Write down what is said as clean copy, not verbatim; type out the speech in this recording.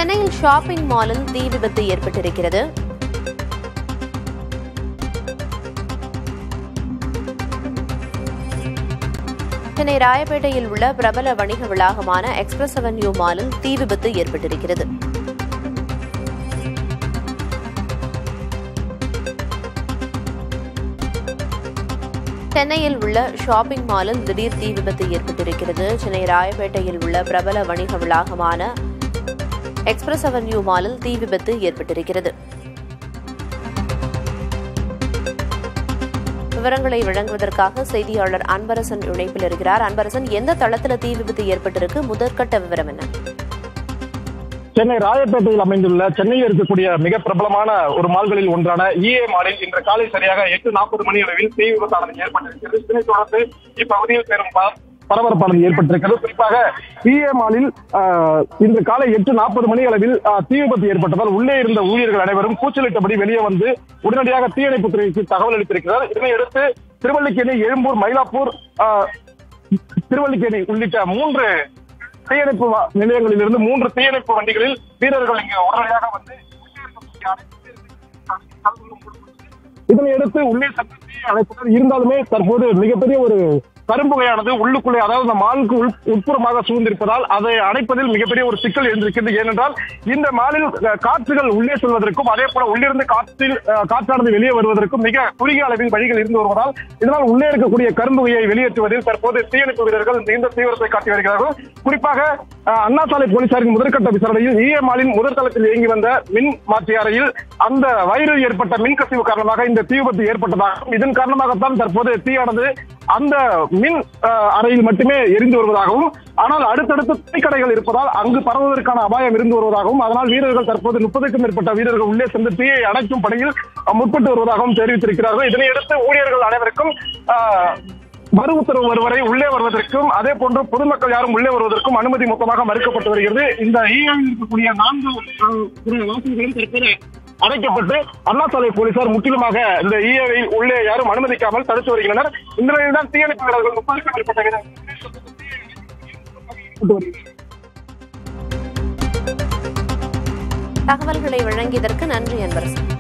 சென்னையில் ஷாப்பிங் மாலில் தீ விபத்து ஏற்பட்டிருக்கிறது. சென்னை ராயப்பேட்டையில் உள்ள பிரபல வணிக வளாகமான எக்ஸ்பிரஸ் அவென்யூ மாலில் தீ விபத்து ஏற்பட்டிருக்கிறது. சென்னையில் உள்ள ஷாப்பிங் மாலில் திடீர் தீ விபத்து ஏற்பட்டிருக்கிறது. சென்னை ராயப்பேட்டையில் உள்ள பிரபல வணிக வளாகமான எக்ஸ்பிரஸ் அவென்யூ மாலில் தீ விபத்து ஏற்பட்டிருக்கிறது. விவரங்களை வழங்குவதற்காக செய்தியாளர் அன்பரசன் இணைப்பில் இருக்கிறார். அன்பரசன், எந்த தளத்தில் தீ விபத்து ஏற்பட்டிருக்கு? முதற்கட்ட விவரம் என்ன? சென்னை ராயப்பேட்டையில் அமைந்துள்ள சென்னையில் இருக்கக்கூடிய மிக பிரபலமான ஒரு மால்களில் ஒன்றான EA மாலில் இன்று காலை சரியாக 8:40 மணி அளவில் தீ விபத்தானது ஏற்பட்டிருக்கிறது. இதனைத் தொடர்ந்து இப்பகுதியில் பெரும் பரபரப்பானது ஏற்பட்டிருக்கிறது. குறிப்பாக EA மாலில் இன்று காலை 8:40 மணி அளவில் தீ விபத்து ஏற்பட்டதால் உள்ளே இருந்த ஊழியர்கள் அனைவரும் கூச்சலிட்டபடி வெளியே வந்து உடனடியாக தீயணைப்பு துறைக்கு தகவல் அளித்திருக்கிறார். இதனையடுத்து திருவல்லிக்கேணி, எழும்பூர், மயிலாப்பூர், திருவல்லிக்கேணி உள்ளிட்ட 3 தீயணைப்பு நிலையங்களில் இருந்து 3 தீயணைப்பு வண்டிகளில் வீரர்கள் இங்கு உடனடியாக வந்து இதனையடுத்து உள்ளே சற்று தீ அணைத்தனர். இருந்தாலுமே தற்போது மிகப்பெரிய ஒரு கரும்புகையானது உள்ளுக்குள்ளே, அதாவது இந்த மாலுக்கு உட்புறமாக சூழ்ந்திருப்பதால் அதை அணைப்பதில் மிகப்பெரிய ஒரு சிக்கல் இருந்திருக்கிறது. ஏனென்றால் இந்த மாலில் காற்றுகள் உள்ளே செல்வதற்கும் அதே போல உள்ளிருந்து காற்றானது வெளியே வருவதற்கும் மிக குறுகிய அளவில் வழிகள் இருந்து வருவதால் இதனால் உள்ளே இருக்கக்கூடிய கரும்புகையை வெளியேற்றுவதில் தற்போது தீயணைப்பு வீரர்கள் மிகுந்த தீவிரத்தை காட்டி வருகிறார்கள். குறிப்பாக அண்ணா சாலை போலீசாரின் முதற்கட்ட விசாரணையில் EA மாலின் முதல் தளத்தில் இயங்கி வந்த மின் மாற்றி அறையில் அந்த வயரில் ஏற்பட்ட மின்கசிவு காரணமாக இந்த தீ விபத்து ஏற்பட்டதாகவும், இதன் காரணமாகத்தான் தற்போது தீயானது அந்த மின் அறையில் மட்டுமே எரிந்து வருவதாகவும், ஆனால் அடுத்தடுத்து துணிக்கடைகள் இருப்பதால் அங்கு பரவுவதற்கான அபாயம் இருந்து வருவதாகவும், அதனால் வீரர்கள் தற்போது 30க்கும் மேற்பட்ட வீரர்கள் உள்ளே சென்று தீயை அணைக்கும் பணியில் முற்பட்டு வருவதாகவும் தெரிவித்திருக்கிறார்கள். இதனையடுத்து ஊழியர்கள் அனைவருக்கும் மறு உத்தரவு வருவரை உள்ளே வருவதற்கும் அதே போன்று பொதுமக்கள் யாரும் உள்ளே வருவதற்கும் அனுமதி மொத்தமாக மறுக்கப்பட்டு வருகிறது. இந்த EAவில் இருக்கக்கூடிய 4 வாசல்களும் தற்போது அடைக்கப்பட்டு அண்ணா சாலை போலீசார் முற்றிலுமாக இந்த EAவில் உள்ளே யாரும் அனுமதிக்காமல் தடுத்து வருகின்றனர். இந்த நிலையில் தான் தீயணைப்பு வீரர்கள் 30க்கும் மேற்பட்ட தகவல்களை வழங்கியதற்கு நன்றி அன்பரசன்.